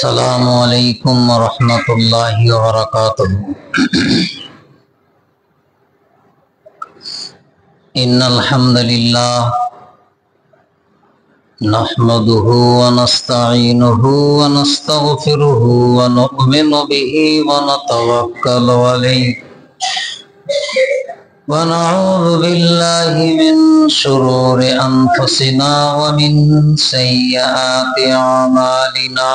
अस्सलामु अलैकुम वरहमतुल्लाहि वबरकातुहू। इन्नल हम्दुलिल्लाह नहमदुहू व नस्तईनुहु व नस्तगफिरुहु व नु'मिनु बिही व नतवक्कलु अलैहि व नऊज़ु बिल्लाहि मिन शुरूरि अनफुसिना व मिन सय्यिआति अमालिना।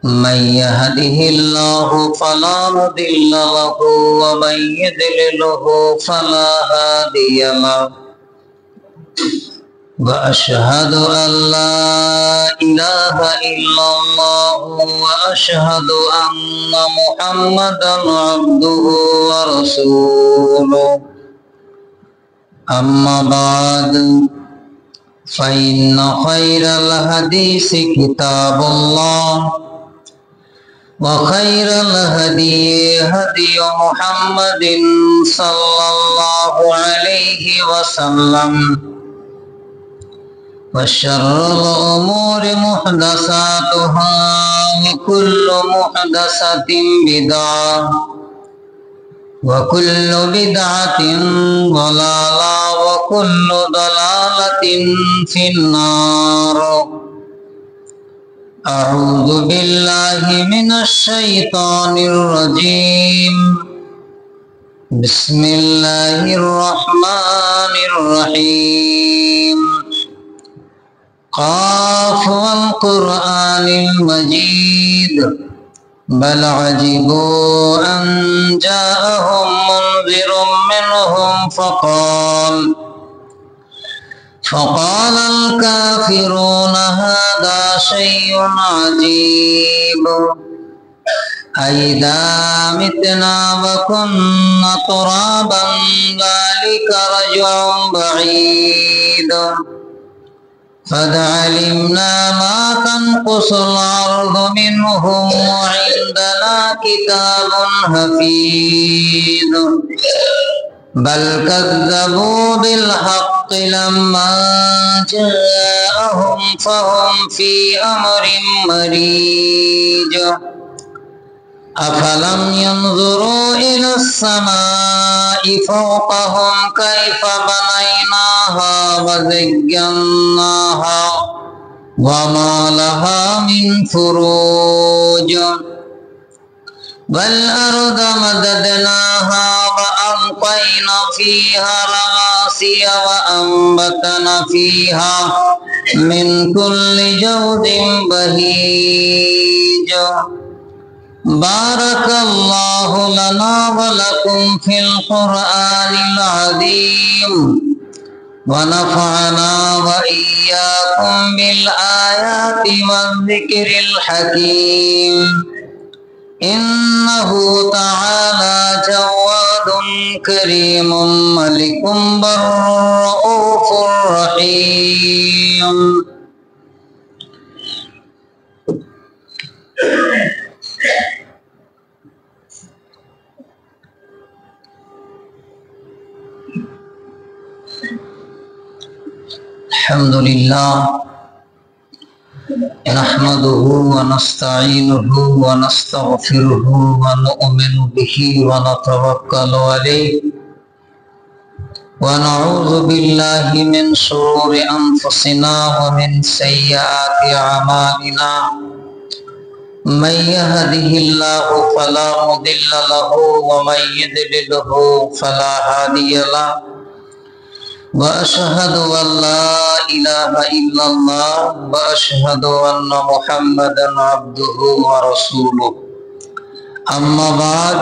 मन यहदिहिल्लाहु फला मुदिल्ल लहु व मन युद्लिलहु फला हादिय लहु। व अशहदु अल्ला इलाहा इल्लल्लाहु व अशहदु अन्ना मुहम्मदन अब्दुहु व रसूलुहु। अम्मा बाद फ़इन्न खैरल हदीसि किताबुल्लाह व खैरल हदी हदियु मुहम्मदिन सल्लल्लाहु अलैहि वसल्लम व शर्रल उमूरि मुहदसातुहा व कुल्लु मुहदसतिन बिदअह व कुल्लु बिदअतिन दलाला व कुल्लु दलालतिन फिन्नार। अऊज़ु बिल्लाहि मिनश शैतानिर रजीम। बिस्मिल्लाहिर रहमानिर रहीम। क़ाफ वल क़ुरआनिल मजीद बल अजिबू अन जाअहुम मुनज़िरुम मिनहुम फ़क़ाल अल काफ़िरून हाज़ा शैउन अजीब अइज़ा मितना व कुन्ना तुराबन ज़ालिका रज्उन बईद क़द अलिमना मा तनक़ुसुल अर्ज़ु मिनहुम व इंदना किताबुन हफ़ीज़ बल कज़्ज़बू बिल हक़्क़ि लम्मा जाअहुम फ़हुम फ़ी अम्रिन मरीज। अफ़लम यंज़ुरू इलस समाइ फ़ौक़हुम कैफ़ बनैनाहा व ज़य्यन्नाहा व मा लहा मिन फ़ुरूज। वल अर्ज़ मददनाहा व अलक़ैना फ़ीहा रवासिय व अंबतना फ़ीहा मिन कुल्लि ज़ौजिन बहीज। बारकल्लाहु लना व लकुम फ़िल क़ुरआनिल अज़ीम व नफ़अना व इय्याकुम बिल आयाति वज़्ज़िक्रिल हकीम। इन्नहु तआला जव्वादुन करीमुम मलिकुम बर्रऊफुर रहीम। अल्हम्दुलिल्लाह नहमदुहु व नस्तईनुहु व नस्तगफिरुहु व नु'मिनु बिही व नतवक्कलु अलैहि व नऊज़ु बिल्लाहि मिन शुरूरि अनफुसिना व मिन सय्यिआति अमालिना। मन यहदिहिल्लाहु फला मुदिल्ल लहु व मन युद्लिलहु फला हादिय लहु। व अशहदु अल्ला इलाहा इल्लल्लाह व अशहदु अन्ना मुहम्मदन अब्दुहु व रसूलुहु। अम्मा बाद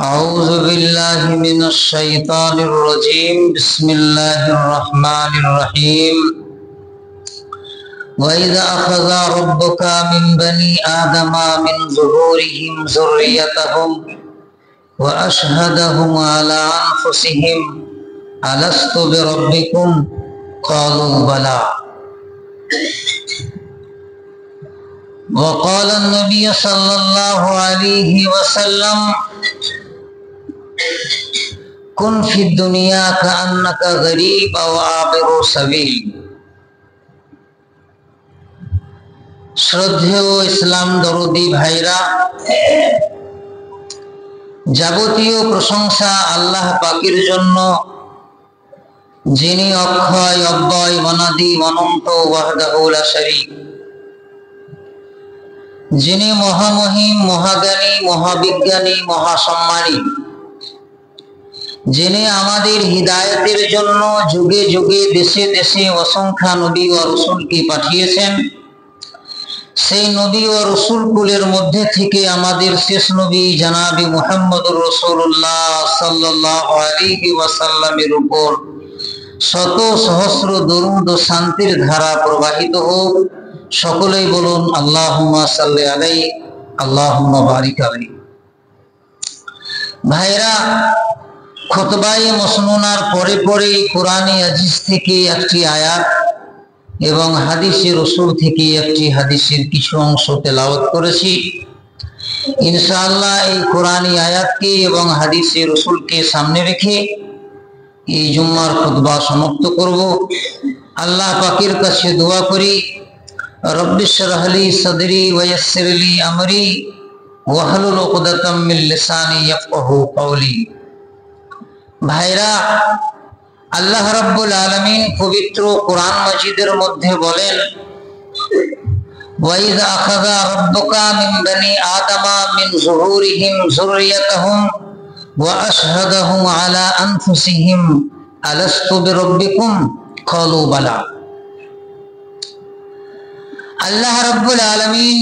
अऊज़ु बिल्लाहि मिनश शैतानिर रजीम। बिस्मिल्लाहिर रहमानिर रहीम। व इज़ा अख़ज़ा रब्बुका मिन बनी आदमा मिन ज़ुहूरिहिम ज़ुर्रियतहुम व अशहदहुम अला अनफुसिहिम अलस्तु बिरब्बिकुम क़ालू बला। व क़ाल नबी सल्लल्लाहु अलैहि वसल्लम कुन फ़िद दुनिया कअन्नका गरीब व आबिरु सबील। শ্রদ্ধেয় ইসলাম দরদি ভাইরা, যাবতীয় প্রশংসা আল্লাহ পাকের জন্য, যিনি অক্ষয় অব্যয় অনাদি অনন্ত ওয়াহদাহু লা শারীক, যিনি মহামহিম মহাজ্ঞানী মহাবিজ্ঞানী মহাসম্মানী, যিনি আমাদের হিদায়াতের জন্য যুগে যুগে দেশে দেশে অসংখ্য নবী ও রাসূলকে পাঠিয়েছেন। সেই নবী ও রাসূল কুলের মধ্যে থেকে আমাদের শেষ নবী জনাবে মুহাম্মদুর রাসূলুল্লাহ সাল্লাল্লাহু আলাইহি ওয়াসাল্লামের উপর শত সহস্র দরুদ ও শান্তির ধারা প্রবাহিত হোক। সকলেই বলুন আল্লাহুম্মা সাল্লি আলাইহি আল্লাহুম্মা বারিক আলাইহি। ভাইরা, খুতবায়ে মাসনুনার পরে পরে কোরআনে আজিজ থেকে একটি আয়াত এবং হাদিসে রাসূল থেকে একটি হাদিসের কিছু অংশ তেলাওয়াত করেছি। ইনশাআল্লাহ এই কোরআনী আয়াতকে এবং হাদিসে রাসূলকে সামনে রেখে এই জুম্মার খুতবা সমাপ্ত করব। আল্লাহ পাকের কাছে দোয়া করি, রব্বি ইশরাহ লি সাদরি ওয়া ইয়াসসির লি আমরি ওয়াহলুল উকদাতাম মিন লিসানি ইয়াফকাহু কওলি। ভাইরা, আল্লাহ রাব্বুল আলামিন পবিত্র কোরআন মাজিদের মধ্যে বলেন, ওয়া ইযা আখাযা রাব্বুকা মিন বানি আদামা মিন যুহুরিহিম যুররিয়াতাহুম ওয়া আশহাদাহুম আলা আনফুসিহিম আলাস্তু বিরাব্বিকুম ক্বালু বালা। আল্লাহ রাব্বুল আলামিন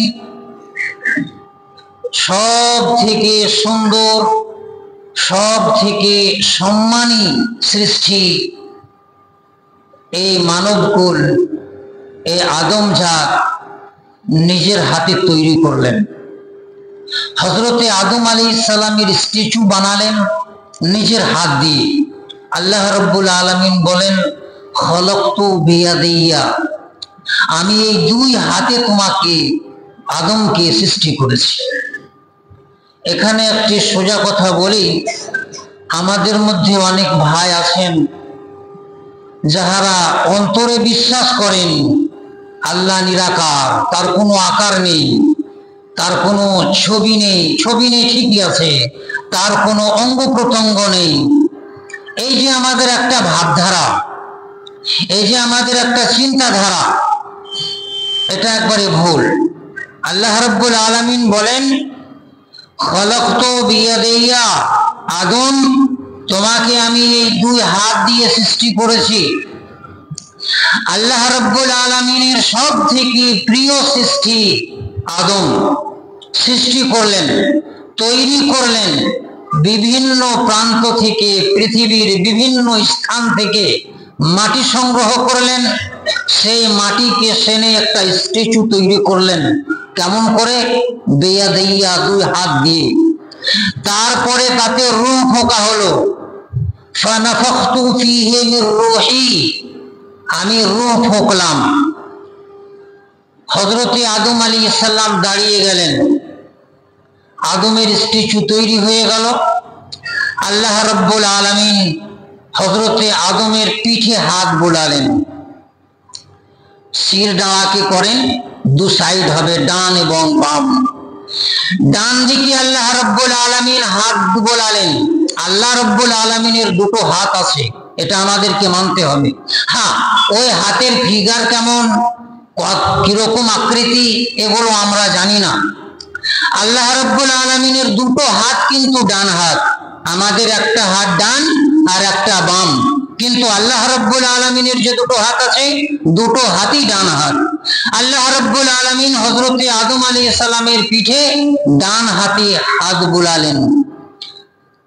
সব থেকে সুন্দর, সব থেকে সম্মানী সৃষ্টি এই মানবকুল, এই আদম জাত নিজের হাতে তৈরি করলেন। হযরতে আদম আলাইহিস সালামের স্ট্যাচু বানালেন নিজের হাত দিয়ে। আল্লাহ রাব্বুল আলামিন বলেন, খলাকতু বিয়াদিয়া, আমি এই দুই হাতে তোমাকে আদমকে সৃষ্টি করেছি। এখানে একটি সোজা কথা বলি, আমাদের মধ্যে অনেক ভাই আছেন যাহারা অন্তরে বিশ্বাস করেন আল্লাহ নিরাকার, তার কোনো আকার নেই, তার কোনো ছবি নেই, ছবি নেই ঠিকই আছে, তার কোনো অঙ্গ প্রত্যঙ্গ নেই। এই যে আমাদের একটা ভাবধারা, এই যে আমাদের একটা চিন্তাধারা, এটা একবারে ভুল। আল্লাহ রাব্বুল আলামিন বলেন, খলাকতু বিয়াদিয়া, আদম তোমাকে আমি এই দুই হাত দিয়ে সৃষ্টি করেছি। আল্লাহ রাব্বুল আলামিনের সব থেকে প্রিয় সৃষ্টি আদম সৃষ্টি করলেন, তৈরি করলেন। বিভিন্ন প্রান্ত থেকে, পৃথিবীর বিভিন্ন স্থান থেকে মাটি সংগ্রহ করলেন, সেই মাটিকে সেনে একটা স্ট্যাচু তৈরি করলেন। কেমন করে? বিয়াদিয়া, দুই হাত দিয়ে। তারপরে তাতে রূহ ফোঁকা হলো, ফানাফাখতু ফীহি মির রূহি, আমি রূহ ফোঁকলাম। হযরতে আদম আলাইহিস সালাম দাঁড়িয়ে গেলেন, আদমের স্ট্যাচু তৈরি হয়ে গেল। আল্লাহ রাব্বুল আলামিন হযরতে আদমের পিঠে হাত বুলালেন। শির ডাওয়াকে করেন, দু সাইড হবে, ডান এবং বাম। ডান দিকে আল্লাহ রাব্বুল আলামিন হাত বোলালেন। আল্লাহ রাব্বুল আলামিনের দুটো হাত আছে, এটা আমাদেরকে মানতে হবে। হ্যাঁ, ওই হাতের ফিগার কেমন, কিরকম আকৃতি, এগুলো আমরা জানি না। আল্লাহ রাব্বুল আলামিনের দুটো হাত কিন্তু ডান হাত, আমাদের একটা হাত ডান আর একটা বাম, কিন্তু আল্লাহ রাব্বুল আলামিনের যে দুটো হাত আছে, দুটো হাতই ডান হাত। আল্লাহ রাব্বুল আলামিন হযরতে আদম আলাইহিস সালামের পিঠে ডান হাতে হাত বুলালেন।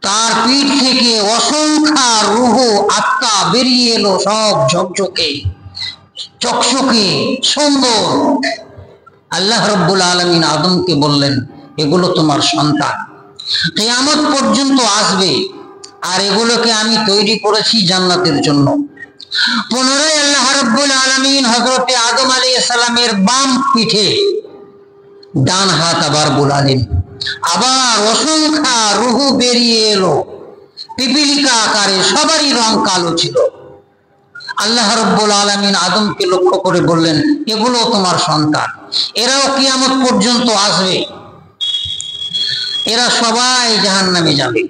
তার পিঠ থেকে অসংখ্য রূহ আত্মা বেরিয়ে এলো, সব ঝকঝকে চকচকে সুন্দর। আল্লাহ রাব্বুল আলামিন আদমকে বললেন, এগুলো তোমার সন্তান, কিয়ামত পর্যন্ত আসবে, আর এগুলোকে আমি তৈরি করেছি জান্নাতের জন্য। পুনরায় আল্লাহ রাব্বুল আলামিন হযরতে আদম আলাইহিস সালামের বাম পিঠে ডান হাত আবার বুলালেন। আবার অসংখ্য রূহ বেরিয়ে এলো পিপিলিকা আকারে, সবারই রং কালো ছিল। আল্লাহ রাব্বুল আলামিন আদমকে লক্ষ্য করে বললেন, এগুলো তোমার সন্তান, এরাও কিয়ামত পর্যন্ত আসবে, এরা সবাই জাহান্নামে যাবে।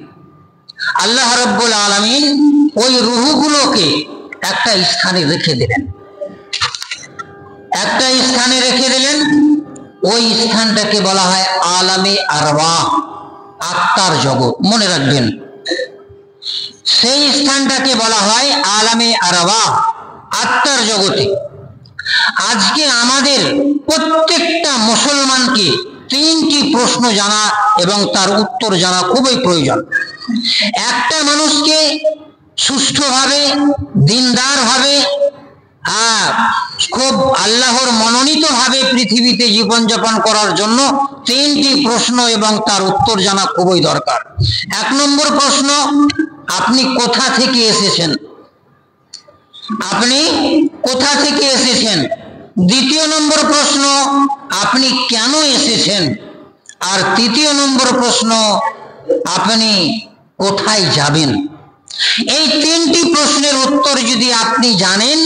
আল্লাহ রাব্বুল আলামিন ওই রূহগুলোকে একটা স্থানে রেখে দিলেন, একটা স্থানে রেখে দিলেন। ওই স্থানটাকে বলা হয় আলামে আরওয়াহ, আত্মার জগৎ। মনে রাখবেন, সেই স্থানটাকে বলা হয় আলামে আরওয়াহ, আত্মার জগতে। আজকে আমাদের প্রত্যেকটা মুসলমানকে তিনটি প্রশ্ন জানা এবং তার উত্তর জানা খুবই প্রয়োজন। একটা মানুষকে সুষ্ঠুভাবে, দিনদার ভাবে, খুব আল্লাহর মনোনীত ভাবে পৃথিবীতে জীবনযাপন করার জন্য তিনটি প্রশ্ন এবং তার উত্তর জানা খুবই দরকার। এক নম্বর প্রশ্ন, আপনি কোথা থেকে এসেছেন? আপনি কোথা থেকে এসেছেন? দ্বিতীয় নম্বর প্রশ্ন, আপনি কেন এসেছেন? আর তৃতীয় নম্বর প্রশ্ন, আপনি কোথায় যাবেন? এই তিনটি প্রশ্নের উত্তর যদি আপনি জানেন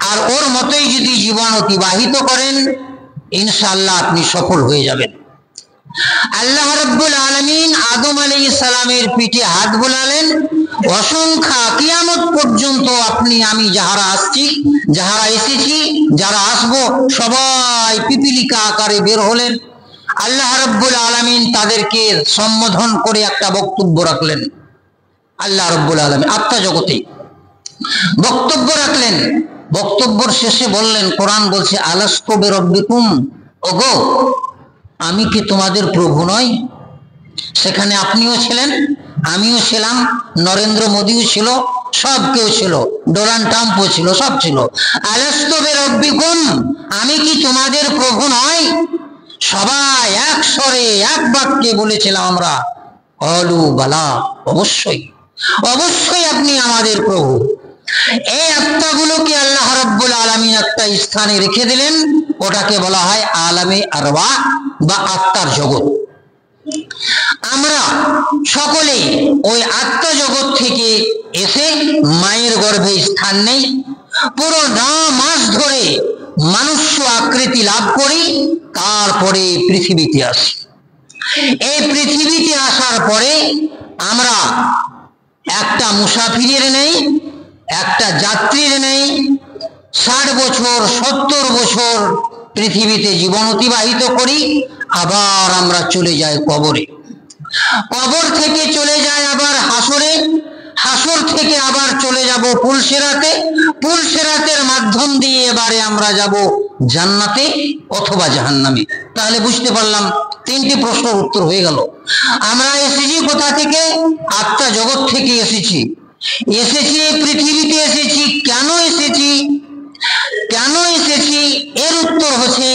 আর ওর মতোই যদি জীবন অতিবাহিত করেন, ইনশাআল্লাহ আপনি সফল হয়ে যাবেন। আল্লাহ রাব্বুল আলামিন আদম আলাইহিস সালামের পিঠে হাত বুলালেন। অসংখ্য কিয়ামত পর্যন্ত আপনি আমি যাহারা আসছি, যাহারা এসেছি, যারা আসবো, সবাই পিপিলিকা আকারে বের হলেন। আল্লাহ রাব্বুল আলামিন তাদেরকে সম্বোধন করে একটা বক্তব্য রাখলেন। আল্লাহ রাব্বুল আলামিন আত্মা জগতে বক্তব্য রাখলেন। বক্তব্যের শেষে বললেন, কোরআন বলছে, আলাস্তু বিরাব্বিকুম, ওগো আমি কি তোমাদের প্রভু নয়? সেখানে আপনিও ছিলেন, আমিও ছিলাম, নরেন্দ্র মোদীও ছিল, সব কেউ ছিল, ডোনাল্ড ট্রাম্পও ছিল, সব ছিল। আলাস্তু বিরাব্বিকুম, আমি কি তোমাদের প্রভু নয়? সবাই এক স্বরে এক বাক্যে বলেছিলাম আমরা, অলু বালা, অবশ্যই অবশ্যই আপনি আমাদের প্রভু। এই আত্মাগুলোকে আল্লাহ রাব্বুল আলামিন একটা স্থানে রেখে দিলেন, ওটাকে বলা হয় আলামে আরওয়াহ বা আত্মার জগৎ। আমরা সকলেই ওই আত্মা জগৎ থেকে এসে মায়ের গর্ভে স্থান নেই, পুরো 9 মাস ধরে মনুষ্য আকৃতি লাভ করি, তারপরে পৃথিবীতে আসি। এই পৃথিবীতে আসার পরে আমরা একটা মুসাফিরের নেই, একটা যাত্রীর নেই। 60 বছর 70 বছর পৃথিবীতে জীবন অতিবাহিত করি, আবার আমরা চলে যাই কবরে। কবর থেকে চলে যায় আবার হাসরে, হাসর থেকে আবার চলে যাব পুলসিরাতে, পুলসিরাতের মাধ্যম দিয়ে এবারে আমরা যাব জান্নাতে অথবা জাহান্নামে। তাহলে বুঝতে পারলাম তিনটি প্রশ্নের উত্তর হয়ে গেল। আমরা এসেছি কোথা থেকে? আত্মা জগৎ থেকে এসেছি। এসেছি পৃথিবীতে, এসেছি কেন এসেছি? কেন এসেছি এর উত্তর হচ্ছে,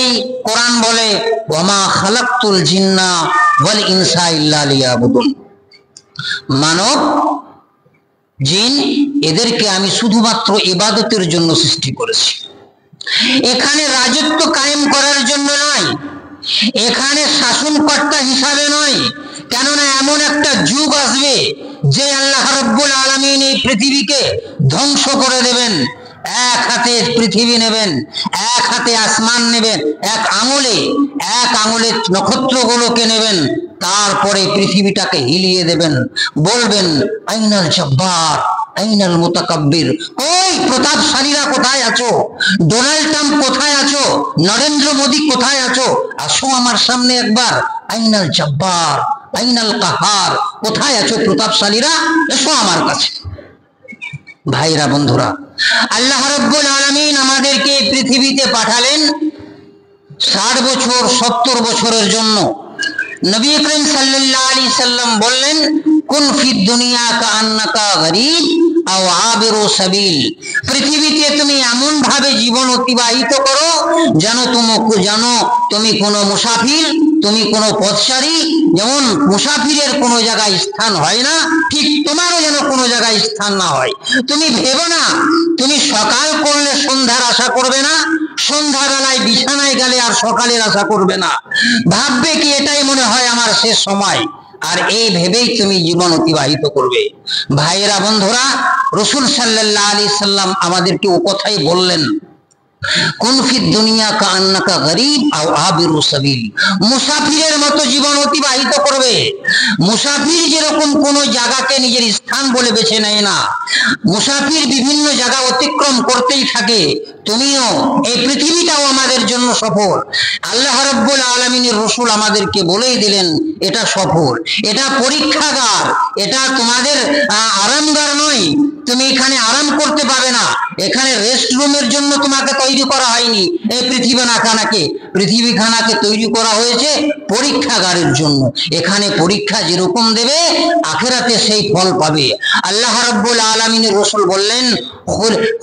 কোরআন বলে, ওয়ামা খালাকতুল জিন্না ওয়াল ইনসা ইল্লা লিয়াবুদুন। মানব জিন এদেরকে আমি শুধুমাত্র ইবাদতের জন্য সৃষ্টি করেছি। এখানে রাজত্ব কায়েম করার জন্য নয়, এখানে শাসনকর্তা হিসাবে নয়। কেননা এমন একটা যুগ আসবে যে আল্লাহ রাব্বুল আলামিন এই পৃথিবীকে ধ্বংস করে দেবেন। এক হাতে পৃথিবী নেবেন, এক হাতে আসমান নেবেন, এক আঙুলে নক্ষত্রগুলোকে নেবেন, তারপরে পৃথিবীটাকে হিলিয়ে দেবেন। বলবেন, আইনাল জব্বার আইনাল মুতাকাব্বির, ওই প্রতাপশালীরা কোথায় আছো? ডোনাল্ড ট্রাম্প কোথায় আছো? নরেন্দ্র মোদী কোথায় আছো? আসো আমার সামনে একবার। আইনাল জব্বার আইনাল কাহার, কোথায় আছো প্রতাপশালীরা? এসো আমার কাছে। ভাইরা, বন্ধুরা, আল্লাহ রাব্বুল আলামিন আমাদেরকে পৃথিবীতে পাঠালেন 60 বছর 70 বছরের জন্য। নবী করিম সাল্লাল্লাহু আলাইহি সাল্লাম বললেন, কুন ফিদ দুনিয়া কাআন্নাকা গরীব আও আবিরু সাবিল। পৃথিবীতে তুমি এমন ভাবে জীবন অতিবাহিত করো যেন তুমি কোনো মুসাফির, তুমি কোনো পথচারী। যেমন মুসাফিরের কোনো জায়গায় স্থান হয় না, ঠিক তোমারও যেন কোনো জায়গায় স্থান না হয়। তুমি ভেবো না তুমি সকাল করলে সন্ধ্যার আশা করবে না, সন্ধ্যাবেলায় বিছানায় গেলে আর সকালের আশা করবে না। ভাববে কি এটাই মনে হয় আমার শেষ সময়, আর এই ভেবেই তুমি জীবন অতিবাহিত করবে। ভাইয়েরা, বন্ধুরা, রাসূল সাল্লাল্লাহু আলাইহি সাল্লাম আমাদেরকে ও কথাই বললেন, কুন ফিদ দুনিয়া কান্নাকা গরীব আও আবিরু সাবিল। মুসাফিরের মতো জীবন অতিবাহিত করবে। মুসাফির যেরকম কোন জায়গাকে নিজের স্থান বলে বেছে নেয় না, মুসাফির বিভিন্ন জায়গা অতিক্রম করতেই থাকে, তুমিও এই পৃথিবীটাও আমাদের জন্য সফর। আল্লাহ রাব্বুল আলামিনের রাসূল আমাদেরকে বলেই দিলেন এটা সফর, এটা পরীক্ষাগার, এটা তোমাদের আরামগার নয়। তুমি এখানে আরাম করতে পারবে না, এখানে রেস্ট রুমের জন্য তোমাকে তৈরি করা হয়নি। এই পৃথিবীখানাকে তৈরি করা হয়েছে পরীক্ষাগারের জন্য। এখানে পরীক্ষা যেরকম দেবে আখিরাতে সেই ফল পাবে। আল্লাহ রাব্বুল আলামিনের রাসূল বললেন,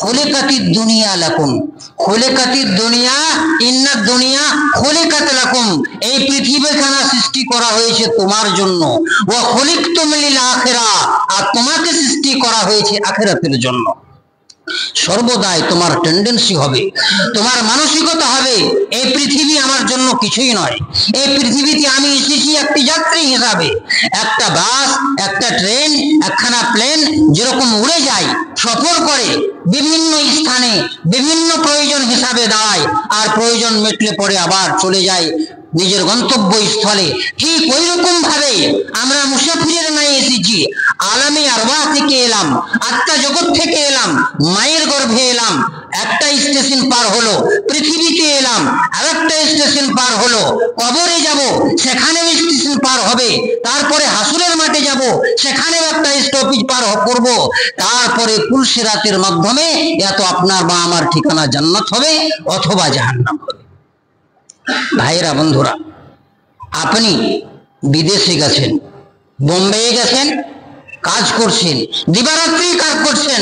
খুলিকাতিদ দুনিয়া লাকুম, খুলিকাতিদ দুনিয়া ইন্নাদ দুনিয়া খুলিকাত লাকুম। এই পৃথিবীখানা সৃষ্টি করা হয়েছে তোমার জন্য। ওয়া খুলিকতুম লিল আখিরা, আর তোমাকে সৃষ্টি করা হয়েছে আখিরাতের জন্য। সর্বদাই তোমার টেন্ডেন্সি হবে, তোমার মানসিকতা হবে এই পৃথিবী আমার জন্য কিছুই নয়। এই পৃথিবীতে আমি এসেছি একটি যাত্রী হিসাবে। একটা বাস, একটা ট্রেন, একখানা প্লেন যেরকম উড়ে যায়, সফর করে, বিভিন্ন স্থানে বিভিন্ন প্রয়োজন হিসাবে দাঁড়ায়, আর প্রয়োজন মিটলে পরে আবার চলে যায় নিজের গন্তব্য স্থলে। ঠিক ওই রকম ভাবে আমরা মুসাফিরের ন্যায় এসেছি। আলামে আরওয়াহ থেকে এলাম, আত্মা জগৎ থেকে এলাম, মায়ের গর্ভে এলাম, একটা স্টেশন পার হলো, পৃথিবীতে এলাম, আরেকটা স্টেশন পার হলো, কবরে যাব, সেখানেও স্টেশন পার হবে, তারপরে হাসুরের মাঠে যাব, সেখানেও একটা স্টপেজ পার করব, তারপরে পুলসিরাতের মাধ্যমে এত আপনার বা আমার ঠিকানা জান্নাত হবে অথবা জাহান্নাম হবে। ভাইরা, বন্ধুরা, আপনি বিদেশে গেছেন, বোম্বে গেছেন, কাজ করছেন, দিবারাত্রি কাজ করছেন,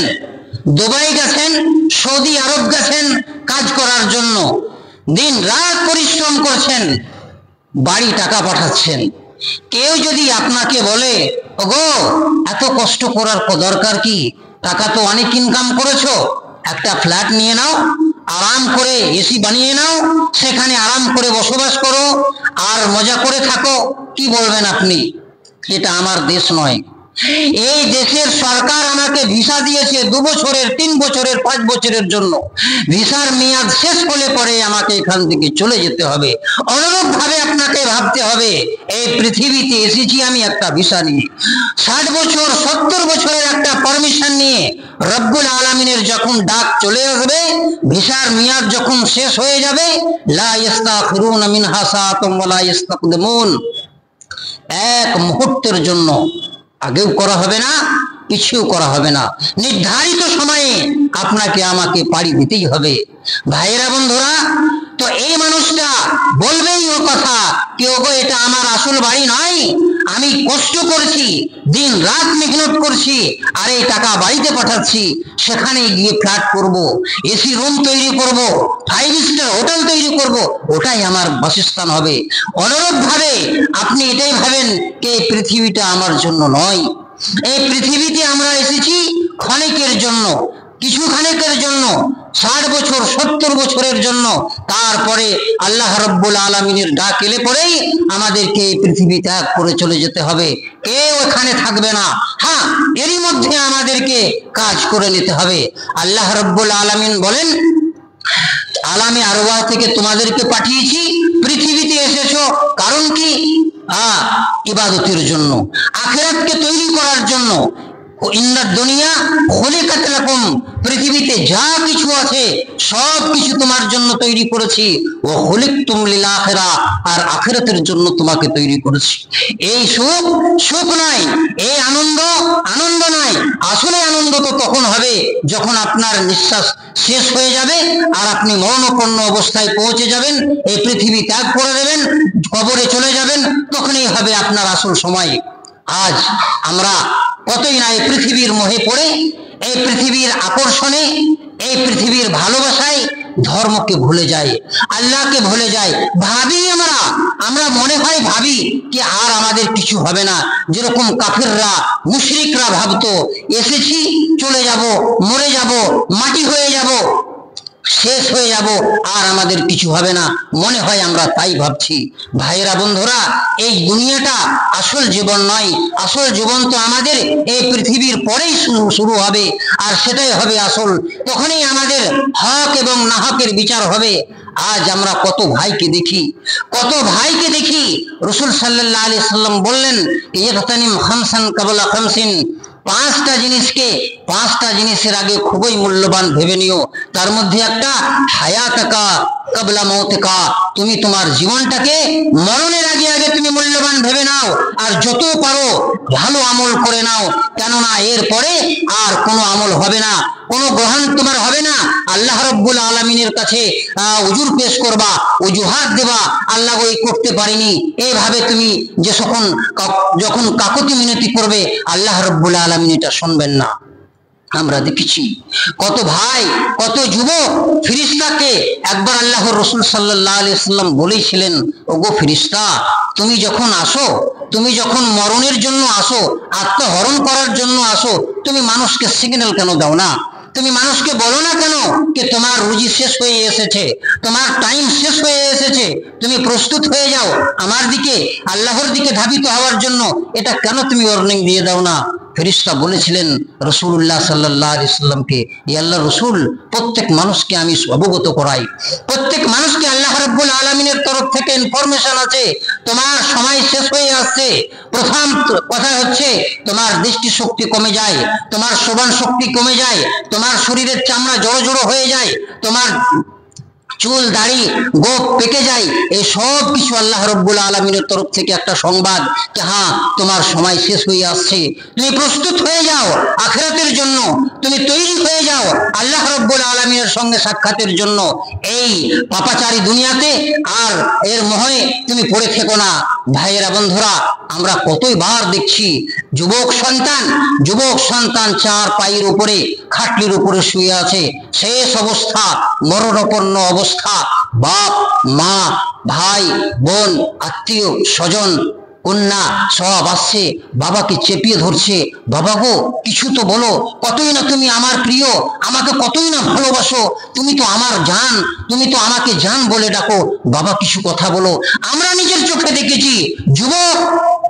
দুবাই গেছেন, সৌদি আরব গেছেন কাজ করার জন্য, দিন রাত পরিশ্রম করছেন, বাড়ি টাকা পাঠাচ্ছেন। কেউ যদি আপনাকে বলে, ওগো এত কষ্ট করার দরকার কি, টাকা তো অনেক ইনকাম করেছো, একটা ফ্ল্যাট নিয়ে নাও, আরাম করে এসি বানিয়ে নাও, সেখানে আরাম করে বসবাস করো আর মজা করে থাকো, কি বলবেন আপনি? এটা আমার দেশ নয়। এই দেশের সরকার আমাকে ভিসা দিয়েছে 2 বছরের, 3 বছরের, 5 বছরের জন্য। ভিসার মেয়াদ শেষ হলে পরে আমাকে এখান থেকে চলে যেতে হবে। অনুরূপ ভাবে আপনাকে ভাবতে হবে, এই পৃথিবীতে এসেছি আমি একটা ভিসা নিয়ে, 60 বছর 70 বছরের একটা পারমিশন নিয়ে। রব্বুল আলামিনের যখন ডাক চলে আসবে, ভিসার মেয়াদ যখন শেষ হয়ে যাবে, লা ইস্তাখিরুনা মিনহা সাআতাম ওয়া লা ইস্তাকদিমুন, এক মুহূর্তের জন্য আগেও করা হবে না, পিছিয়েও করা হবে না। নির্ধারিত সময়ে আপনাকে আমাকে পাড়ি দিতেই হবে। ভাইয়েরা, বন্ধুরা, তো এই মানুষটা বলবেই ও কথা, কেউ গো এটা আমার আসল বাড়ি নয়, আমি কষ্ট করছি, দিন রাত মেহনত করছি, আর এই টাকা বাড়িতে পাঠাচ্ছি, সেখানে গিয়ে ফ্ল্যাট করব, এসি রুম তৈরি করব, 5 স্টার হোটেল তৈরি করব, ওটাই আমার বাসস্থান হবে। অনুরূপ ভাবে আপনি এটাই ভাবেন যে এই পৃথিবীটা আমার জন্য নয়। এই পৃথিবীতে আমরা এসেছি ক্ষণিকের জন্য, কিছু ক্ষণিকের জন্য, 60 বছর 70 বছরের জন্য, তারপরে আল্লাহ রাব্বুল আলামিনের ডাক এলে পরেই আমাদেরকে এই পৃথিবী ত্যাগ করে চলে যেতে হবে। কেউ এখানে থাকবে না। হ্যাঁ, এরই মধ্যে আমাদেরকে কাজ করে নিতে হবে। আল্লাহ রাব্বুল আলামিন বলেন, আলামে আরওয়াহ থেকে তোমাদেরকে পাঠিয়েছি, পৃথিবীতে এসেছো কারণ কি? ইবাদতের জন্য, আখিরাতকে তৈরি করার জন্য। ইন্নাদ দুনিয়া খুলিকাত লাকুম, পৃথিবীতে যা কিছু আছে সব কিছু তোমার জন্য তৈরি করেছি। ও খুলিকতুম লিল আখিরা, আর আখিরাতের জন্য তোমাকে তৈরি করেছি। এই সুখ সুখ নয়, এই আনন্দ আনন্দ নয়। আসলে আনন্দ তো তখন হবে যখন আপনার নিঃশ্বাস শেষ হয়ে যাবে আর আপনি মরণাপন্ন অবস্থায় পৌঁছে যাবেন, এই পৃথিবী ত্যাগ করে দেবেন, কবরে চলে যাবেন, তখনই হবে আপনার আসল সময়। আজ আমরা কতই না এই পৃথিবীর মোহে পড়ে, এই পৃথিবীর আকর্ষণে, এই পৃথিবীর ভালোবাসায় ধর্মকে ভুলে যাই, আল্লাহকে ভুলে যাই। ভাবি আমরা মনে হয় ভাবি কি আর আমাদের কিছু হবে না। যেরকম কাফিররা, মুশরিকরা ভাবতো, এসেছি চলে যাব, মরে যাব, মাটি হয়ে যাব। শেষ হয়ে যাব, আর আমাদের কিছু হবে না, মনে হয় আমরা তাই ভাবছি। ভাইয়েরা বন্ধুরা, এই দুনিয়াটা আসল জীবন নয়। আসল জীবন তো আমাদের এই পৃথিবীর পরেই শুরু হবে, আর সেটাই হবে আসল। তখনই আমাদের হক এবং না হকের বিচার হবে। আজ আমরা কত ভাইকে দেখি, কত ভাইকে দেখি। রাসূল সাল্লাল্লাহু আলাইহি সাল্লাম বললেন, ইয়গতানিম খামসান কাবলা খামসিন, পাঁচটা জিনিসের আগে খুবই মূল্যবান ভেবে নিও। তার মধ্যে একটা হায়াতাকা কাবলা মৌতিকা, তুমি তোমার জীবনটাকে মরণের আগে আগে তুমি মূল্যবান ভেবে নাও, আর যত পারো ভালো আমল করে নাও। কেননা এরপরে আর কোনো আমল হবে না, কোনো গ্রহণ তোমার হবে না। আল্লাহ রাব্বুল আলামিনের কাছে উজুর পেশ করবা, অজুহাত দেবা, আল্লাহ ওই করতে পারিনি, এইভাবে তুমি যখন কাকুতি মিনতি করবে, আল্লাহ রাব্বুল আলামিন এটা শুনবেন না। আমরা দেখেছি কত ভাই, কত যুবক ফেরেশতাকে একবার আল্লাহর রাসূল সাল্লাল্লাহু আলাইহি সাল্লাম বলেছিলেন, ওগো ফেরেশতা, তুমি যখন আসো, তুমি যখন মরণের জন্য আসো, আত্মহরণ করার জন্য আসো, তুমি মানুষকে সিগন্যাল কেন দাও না? তুমি মানুষকে বলো না কেন যে তোমার রুজি শেষ হয়ে এসেছে, তোমার টাইম শেষ হয়ে এসেছে, তুমি প্রস্তুত হয়ে যাও আমার দিকে, আল্লাহর দিকে ধাবিত হওয়ার জন্য? এটা কেন তুমি ওয়ার্নিং দিয়ে দাও না? ফেরেশতা বলেছিলেন রাসূলুল্লাহ সাল্লাল্লাহু আলাইহি সাল্লামকে, ইয়া আল্লাহর রাসূল, প্রত্যেক মানুষকে আমি অবগত করাই, প্রত্যেক মানুষকে আল্লাহ রাব্বুল আলামিনের তরফ থেকে ইনফরমেশন আছে, তোমার সময় শেষ হয়ে আসছে। প্রথম কথা হচ্ছে তোমার দৃষ্টি শক্তি কমে যায়, তোমার শ্রবণ শক্তি কমে যায়, তোমার শরীরের চামড়া জড়ো জড়ো হয়ে যায়, তোমার চুল দাড়ি গোপ পেকে যায়। এই সব কিছু আল্লাহ রাব্বুল আলামিনের তরফ থেকে একটা সংবাদ যে হ্যাঁ, তোমার সময় শেষ হয়ে আসছে, তুমি প্রস্তুত হয়ে যাও আখিরাতের জন্য, তুমি তৈরি হয়ে যাও আল্লাহ রাব্বুল আলামিনের সঙ্গে সাক্ষাতের জন্য। এই পাপাচারী দুনিয়াতে আর এর মোহে তুমি পড়ে থেকো না। ভাইয়েরা বন্ধুরা, আমরা কতই বার দেখছি যুবক সন্তান চার পায়ের উপরে খাটলির উপরে শুয়ে আছে, শেষ অবস্থা, মরণাপন্ন অবস্থা। বাপ মা ভাই বোন আত্মীয় স্বজন কন্যা সব আসছে, বাবাকে চেপিয়ে ধরছে, বাবা গো কিছু তো বলো, কতই না তুমি আমার প্রিয়, আমাকে কতই না ভালোবাসো, তুমি তো আমার জান, তুমি তো আমাকে জান বলে ডাকো, বাবা কিছু কথা বলো। আমরা নিজের চোখে দেখেছি যুবক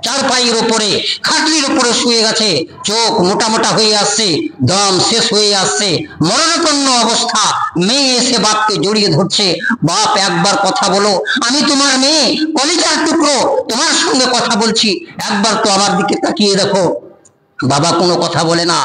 চার পায়ের উপরে খাটলির উপরে শুয়ে গেছে, চোখ মোটা মোটা হয়ে আসছে, দম শেষ হয়ে আসছে, মরণাপন্ন অবস্থা। মেয়ে এসে বাপকে জড়িয়ে ধরছে, বাপ একবার কথা বলো, আমি তোমার মেয়ে, কলিজার টুকরো, তোমার সঙ্গে কথা বলছি, একবার তো আমার দিকে তাকিয়ে দেখো। বাবা কোনো কথা বলে না।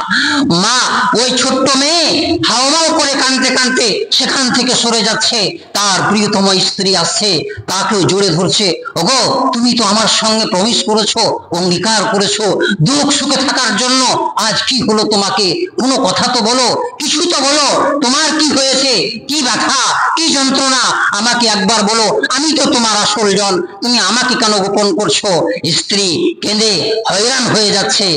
মা ওই ছোট্ট মেয়ে হাওমাও করে কাঁদতে কাঁদতে সেখান থেকে সরে যাচ্ছে, তার প্রিয়তম স্ত্রী আসছে, তাকেও জড়ে ধরছে, ওগো তুমি তো আমার সঙ্গে প্রমিস করেছো, অঙ্গীকার করেছো দুঃখ সুখে থাকার জন্য, আজ কি হলো তোমাকে? কোনো কথা তো বলো, কিছু তো বলো, তোমার কি হয়েছে, কি ব্যথা, কি যন্ত্রণা, আমাকে একবার বলো, আমি তো তোমার আসল জন, তুমি আমাকে কেন গোপন করছো? স্ত্রী কেঁদে হয়রান হয়ে যাচ্ছে,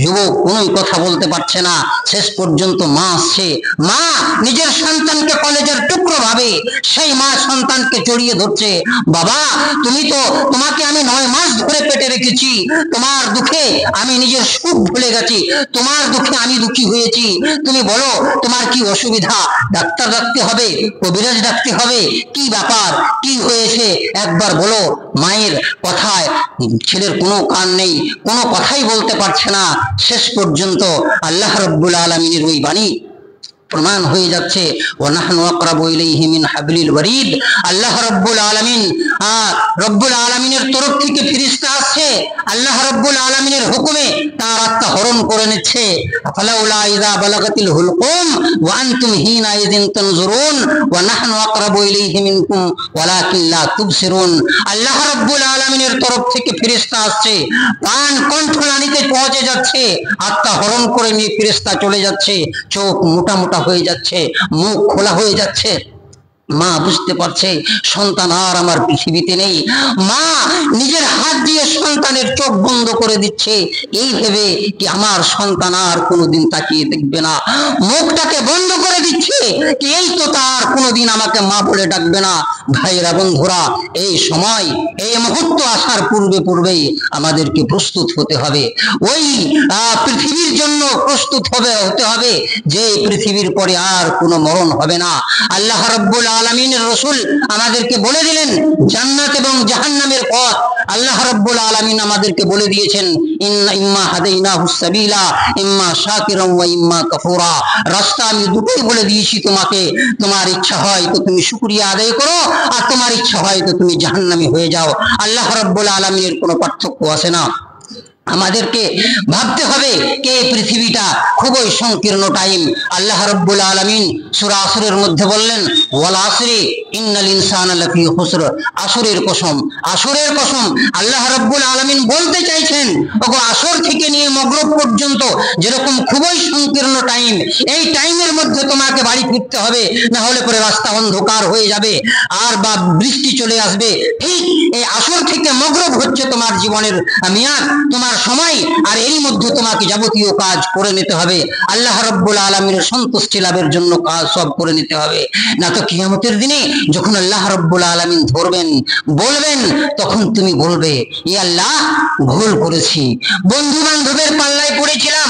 যুবক কোনো কথা বলতে পারছে না। শেষ পর্যন্ত মা আসছে, মা নিজের সন্তানকে কলেজের টুকরো ভাবে সেই মা সন্তানকে জড়িয়ে ধরছে, বাবা তোমাকে আমি 9 মাস ধরে পেটে রেখেছি, তোমার দুঃখে আমি নিজের সুখ ভুলে গেছি, তোমার দুঃখে আমি দুঃখী হয়েছি, তুমি বলো তোমার কি অসুবিধা, ডাক্তার ডাকতে হবে, কবিরাজ ডাকতে হবে, কি ব্যাপার, কি হয়েছে একবার বলো। মায়ের কথায় ছেলের কোনো কান নেই, কোনো কথাই বলতে পারছে না। শেষ পর্যন্ত আল্লাহ রাব্বুল আলামিনের ওই বাণী প্রমাণ হয়ে যাচ্ছে, ওয়ানাহনু আকরাবু ইলাইহি মিন হাবলিল ওয়ারিদ। আল্লাহ রাব্বুল আলামিনের তরফ থেকে ফেরেশতা আসছে, আল্লাহ রাব্বুল আলামিনের হুকুমে তার আত্মা হরণ করে নিচ্ছে। ফালাউলা ইযা বালাগাতিল হুলকুম ওয়া আনতুম হিনা ইযিন তানজুরুন ওয়া নাহনু আকরাবু ইলাইহি মিনকুম ওয়ালাকিন লা তুবসিরুন। আল্লাহ রাব্বুল আলামিনের তরফ থেকে ফেরেশতা আসছে, প্রাণ কণ্ঠনালীতে পৌঁছে যাচ্ছে, আত্মা হরণ করে নিয়ে ফেরেশতা চলে যাচ্ছে, চোখ মোটা মোটা হয়ে যাচ্ছে, মুখ খোলা হয়ে যাচ্ছে, মা বুঝতে পারছে সন্তান আর আমার পৃথিবীতে নেই। মা নিজের হাত দিয়ে সন্তানের চোখ বন্ধ করে দিচ্ছে, এই ভেবে কি আমার সন্তান আর কোনোদিন তাকিয়ে দেখবে না। মুখটাকে বন্ধ করে দিচ্ছে কি এই তো তার কোনোদিন আমাকে মা বলে ডাকবে না। ভাইরা বন্ধুরা, এই সময় এই মুহূর্ত আসার পূর্বেই আমাদেরকে প্রস্তুত হতে হবে। ওই পৃথিবীর জন্য প্রস্তুত হতে হবে যে পৃথিবীর পরে আর কোনো মরণ হবে না। আল্লাহ রাব্বুল আলামিনের রাসূল আমাদেরকে বলে দিলেন জান্নাত এবং জাহান্নামের পথ। আল্লাহ রাব্বুল আলামিন আমাদেরকে বলে দিয়েছেন ইম্মা হাদাইনাহুস সাবিলা ইম্মা শাকিরান ওয়া ইম্মা কাফুরা। রাস্তা আমি দুটোই বলে দিয়েছি তোমাকে, তোমার ইচ্ছা হয় তো তুমি শুকরিয়া আদায় করো, আর তোমার ইচ্ছা হয় তো তুমি জাহান্নামী হয়ে যাও। আল্লাহ রাব্বুল আলামিনের কোনো পার্থক্য আছে না। আমাদেরকে ভাবতে হবে যে এই পৃথিবীটা খুবই সংকীর্ণ টাইম। আল্লাহ রাব্বুল আলামিন সূরা আসরের মধ্যে বললেন ওয়াল আসরি ইন্নাল ইনসানা লাফি খুসর। আসরের কসম, আসরের কসম। আল্লাহ রাব্বুল আলামিন বলতে চাইছেন ওগো আসর থেকে নিয়ে মাগরিব পর্যন্ত যেরকম খুবই সংকীর্ণ টাইম, এই টাইমের মধ্যে তোমাকে বাড়ি ফিরতে হবে, না হলে পরে রাস্তা অন্ধকার হয়ে যাবে আর বা বৃষ্টি চলে আসবে। ঠিক এই আসর থেকে মাগরিব হচ্ছে তোমার জীবনের মেয়াদ, তোমার সময়, আর এরই মধ্যে তোমাকে যাবতীয় কাজ করে নিতে হবে। আল্লাহ রাব্বুল আলামিনের সন্তুষ্টি লাভের জন্য কাজ সব করে নিতে হবে, না তো কিয়ামতের দিনে যখন আল্লাহ রাব্বুল আলামিন ধরবেন বলবেন, তখন তুমি বলবে ইয়া আল্লাহ ভুল করেছি, বন্ধু বান্ধবের পাল্লায় পড়েছিলাম,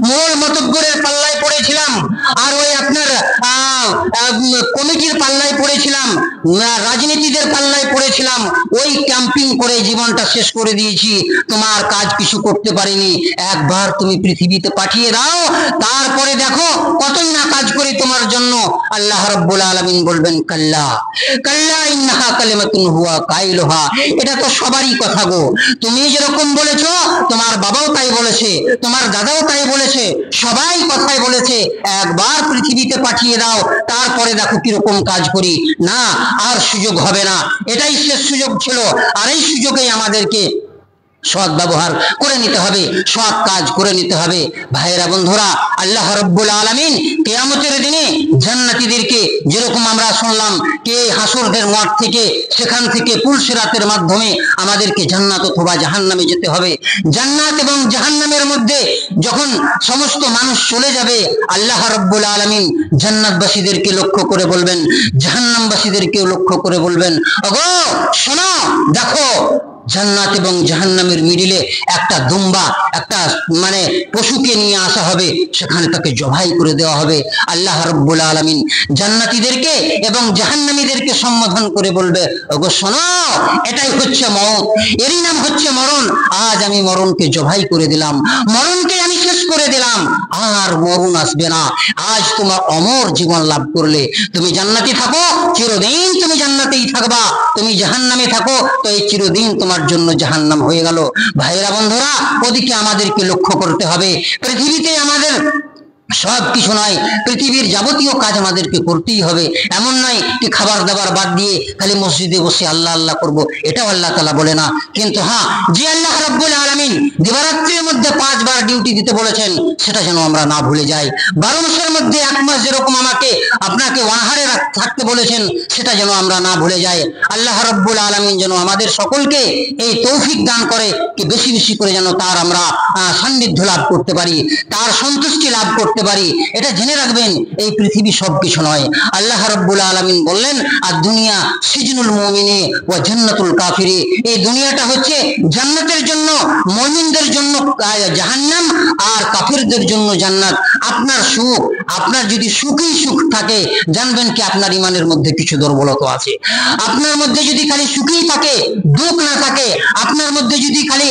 মূল মতব্বরের পাল্লায় পড়েছিলাম, আর ওই আপনার কমিটির পাল্লায় পড়েছিলাম, রাজনীতিদের পাল্লায় পড়েছিলাম, ওই ক্যাম্পিং করে জীবনটা শেষ করে দিয়েছি, তোমার কাজ কিছু করতে পারিনি। একবার তুমি পৃথিবীতে পাঠিয়ে দাও, তারপরে দেখো কতই না কাজ করি তোমার জন্য। আল্লাহ রাব্বুল আলামিন বলবেন কাল্লা কাল্লা ইন্নাহা কালিমাতুন হুয়া কাইলুহা। এটা তো সবারই কথা গো, তুমি যেরকম বলেছো তোমার বাবাও তাই বলেছে, তোমার দাদাও তাই বলেছে, সবাই কথাই বলেছে, একবার পৃথিবীতে পাঠিয়ে দাও, তারপরে দেখো কিরকম কাজ করি। না, আর সুযোগ হবে না, এটাই শেষ সুযোগ ছিল, আর এই সুযোগেই আমাদেরকে সৎ ব্যবহার করে নিতে হবে, সৎ কাজ করে নিতে হবে। ভাইয়েরা বন্ধুরা, আল্লাহ রাব্বুল আলামিন কিয়ামতের দিনে জান্নাতীদেরকে যেরকম আমরা শুনলাম কে হাসরের মাঠ থেকে, সেখান থেকে পুলসিরাতের মাধ্যমে আমাদেরকে জান্নাত অথবা জাহান্নামে যেতে হবে। জান্নাত এবং জাহান্নামের মধ্যে যখন সমস্ত মানুষ চলে যাবে, আল্লাহ রাব্বুল আলামিন জান্নাতবাসীদেরকে লক্ষ্য করে বলবেন, জাহান্নামবাসীদেরকেও লক্ষ্য করে বলবেন, ওগো শোনো, দেখো জান্নাত এবং জাহান্নামের মিডিলে একটা দুম্বা, একটা মানে পশুকে নিয়ে আসা হবে, সেখানে তাকে জবাই করে দেওয়া হবে। আল্লাহ রাব্বুল আলামিন জান্নাতীদেরকে এবং জাহান্নামীদেরকে সম্বোধন করে বলবে, ওগো শোনো, এটাই হচ্ছে মওত, এরই নাম হচ্ছে মরণ। আজ আমি মরণকে জবাই করে দিলাম, মরণকে আমি শেষ করে দিলাম, আর মরণ আসবে না। আজ তোমার অমর জীবন লাভ করলে, তুমি জান্নাতি থাকো চিরদিন তুমি জান্নাতেই থাকবা, তুমি জাহান্নামে থাকো তো এই চিরদিন তোমার জন্য জাহান্নাম হয়ে গেল। ভাইরা বন্ধুরা, ওদিকে আমাদেরকে লক্ষ্য করতে হবে। পৃথিবীতে আমাদের সব কিছু নয়, পৃথিবীর যাবতীয় কাজ আমাদেরকে করতেই হবে। এমন নয় কি খাবার দাবার বাদ দিয়ে খালি মসজিদে বসে আল্লাহ আল্লাহ করবো, এটাও আল্লাহ তাআলা বলে না। কিন্তু হ্যাঁ, যে আল্লাহ রাব্বুল আলামিন দিবারাত্রির মধ্যে 5 বার ডিউটি দিতে বলেছেন, সেটা যেন আমরা না ভুলে যাই। 12 মাসের মধ্যে 1 মাস যেরকম আপনাকে অনাহারে থাকতে বলেছেন, সেটা যেন আমরা না ভুলে যাই। আল্লাহ রাব্বুল আলামিন যেন আমাদের সকলকে এই তৌফিক দান করে কি বেশি বেশি করে যেন তার আমরা সান্নিধ্য লাভ করতে পারি, তার সন্তুষ্টি লাভ করতে পারি। এটা জেনে রাখবেন, এই পৃথিবী সবকিছু নয়। আল্লাহ রাব্বুল আলামিন বললেন আর দুনিয়া সিজনুল মুমিনি ওয়া জান্নাতুল কাফিরি। এই দুনিয়াটা হচ্ছে জান্নাতের জন্য মুমিনদের জন্য জাহান্নাম, আর কাফিরদের জন্য জান্নাত। আপনার সুখ, আপনার যদি সুখই সুখ থাকে, জানবেন কি আপনার ইমানের মধ্যে কিছু দুর্বলতা আছে। আপনার মধ্যে যদি খালি সুখই থাকে, দুঃখ না থাকে, আপনার মধ্যে যদি খালি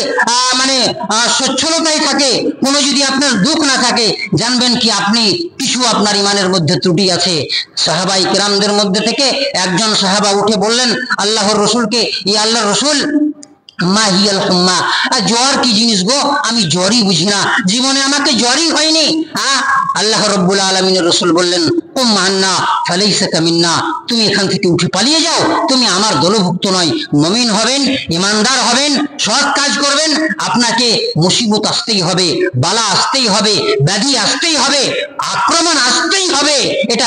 সচ্ছলতাই থাকে, কোনো যদি আপনার দুঃখ না থাকে, জানবেন কি আপনি কিছু আপনার ইমানের মধ্যে ত্রুটি আছে। সাহাবাই কিরামদের মধ্যে থেকে একজন সাহাবা উঠে বললেন আল্লাহর রাসূলকে, ইয়া আল্লাহর রাসূল, মাহিয়াল হুম্মা, আর জ্বর কি জিনিস গো, আমি জ্বরই বুঝি না, জীবনে আমাকে জ্বরই হয়নি। আল্লাহ রাব্বুল আলামিনের রাসূল বললেন কুম মান্না ফালাইসাকা মিন্না, তুমি এখান থেকে উঠে পালিয়ে যাও, তুমি আমার দলভুক্ত নয়। মুমিন হবেন, ইমানদার হবেন, সৎ কাজ করবেন, আপনাকে মুসিবত আসতেই হবে, বালা আসতেই হবে, ব্যাধি আসতেই হবে, আক্রমণ আসতেই হবে। এটা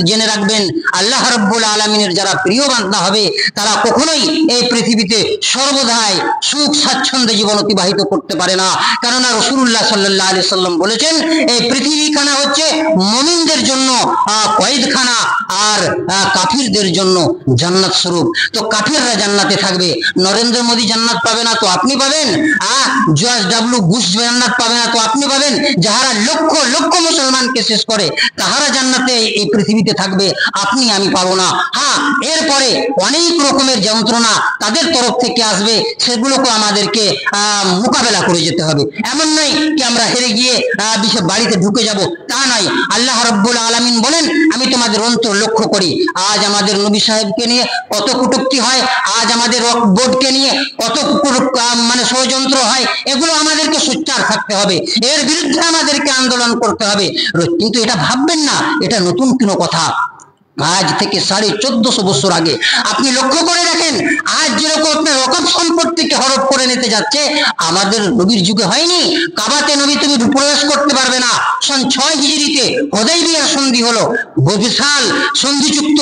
জেনে রাখবেন, আল্লাহ রাব্বুল আলামিনের যারা প্রিয় বান্দা হবে তারা কখনোই এই পৃথিবীতে সর্বদাই সুখ স্বাচ্ছন্দ্যে জীবন অতিবাহিত করতে পারে না। কেননা রাসূলুল্লাহ সাল্লাল্লাহু আলাইহি সাল্লাম বলেছেন, এই পৃথিবীখানা হচ্ছে মুমিনদের জন্য কয়েদখানা, আর কাফিরদের জন্য জান্নাত স্বরূপ। তো কাফিররা জান্নাতে থাকবে, নরেন্দ্র মোদী জান্নাত পাবে না তো আপনি পাবেন, জর্জ ডব্লিউ বুশ জান্নাত পাবে না তো আপনি পাবেন। যাহারা লক্ষ লক্ষ মুসলমানকে শেষ করে তাহারা জান্নাতে এই পৃথিবীতে থাকবে, আপনি আমি পাবো না। হ্যাঁ, এরপরে অনেক রকমের যন্ত্রণা তাদের তরফ থেকে আসবে, সেগুলোকে আমাদেরকে মোকাবেলা করে যেতে হবে। এমন নয় কি আমরা হেরে গিয়ে বাড়িতে ঢুকে যাব, তা নয়। আল্লাহ রাব্বুল আলামিন বলেন, আমি তোমাদের অন্তর লক্ষ্য করি। আজ আমাদের নবী সাহেবকে নিয়ে কত কটূক্তি হয়, আজ আমাদের বোর্ডকে নিয়ে কত মানে ষড়যন্ত্র হয়, এগুলো আমাদেরকে সোচ্চার থাকতে হবে, এর বিরুদ্ধে আমাদেরকে আন্দোলন করতে হবে। কিন্তু এটা ভাববেন না এটা নতুন কোনো কথা। আজ থেকে 1450 বছর আগে আপনি লক্ষ্য করে দেখেন, আজ যেরকম আপনার রকম সম্পত্তিকে হরপ করে নিতে যাচ্ছে, আমাদের নবীর যুগে হয়নি। কাবাতে নবী তুমি প্রবেশ করতে পারবে না। সন 6 হিজরিতে হুদাইবিয়ার সন্ধি হলো, বিশাল সন্ধিযুক্ত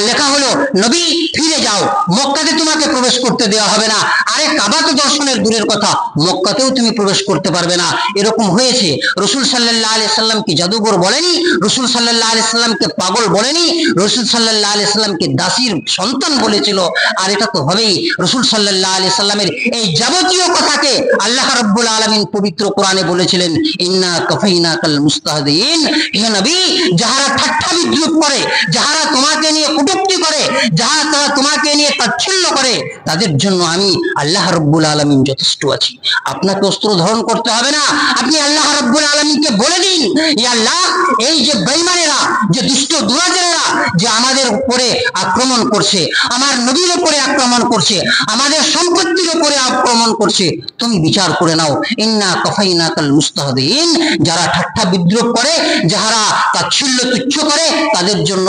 লেখা হলো, নবী ফিরে যাও, মক্কাতে তোমাকে প্রবেশ করতে দেওয়া হবে না। আরে কাবাতে দর্শনের দূরের কথা, মক্কাতেও তুমি প্রবেশ করতে পারবে না। এরকম হয়েছে। রাসূল সাল্লাল্লাহু আলাইহি সাল্লাম কি জাদুঘর বলেনি? রাসূল সাল্লাল্লাহু আলাইহি সাল্লামকে পাগল বলেনি? রাসূল সাল্লাল্লাহু আলাইহি সাল্লামকে দাসীর সন্তান বলেছিল? আর এটা তো হবেই। রাসূল সাল্লাল্লাহু আলাইহি সাল্লামের এই যাবতীয় কথাকে আল্লাহ রাব্বুল আলামিন পবিত্র কোরআনে বলেছিলেন, ইন্না কাফাইনাকাল মুস্তাহদিন। হে নবী, যাহারা ঠাট্টা বিদ্রুপ করে, যাহারা তোমাকে নিয়ে কটূক্তি করে, যাহারা তোমাকে নিয়ে তাচ্ছিল্য করে, তাদের জন্য আমি আল্লাহ রাব্বুল আলামিন যথেষ্ট আছি। আপনাকে অস্ত্র ধারণ করতে হবে না। আপনি আল্লাহ রাব্বুল আলামিনকে বলে দিন, ইয়া আল্লাহ, এই যে বেঈমানেরা, যে দুষ্ট দুরাচারীরা যে আমাদের উপরে আক্রমণ করছে, আমার নবীর উপরে আক্রমণ করছে, আমাদের সম্পত্তির উপরে আক্রমণ করছে, তুমি বিচার করে নাও। ইন্না কাফাইনাকাল মুস্তাহদিন। যারা ঠাট্টা বিদ্রুপ করে, যারা তাচ্ছিল্য তুচ্ছ করে, তাদের জন্য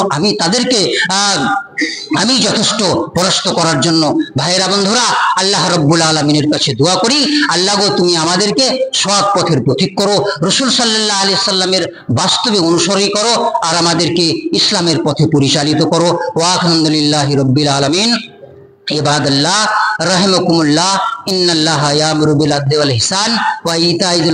আমি যথেষ্ট পরাস্ত করার জন্য। ভাইয়েরা বন্ধুরা, আল্লাহ রাব্বুল আলামিনের কাছে দোয়া করি, আল্লাহ গো তুমি আমাদেরকে সৎ পথের পথিক করো, রাসূল সাল্লাল্লাহু আলাইহি সাল্লামের বাস্তবে অনুসরণ করো, আর আমাদেরকে ইসলামের পথে পরিচালিত করো। ওয়া আলহামদুলিল্লাহি রাব্বিল আলামিন। ইবাদাল্লাহ রাহিমাকুমুল্লাহ, ইন্নাল্লাহা ইয়ামুরু বিল আদলি ওয়াল ইহসান ওয়া ইতাইযিল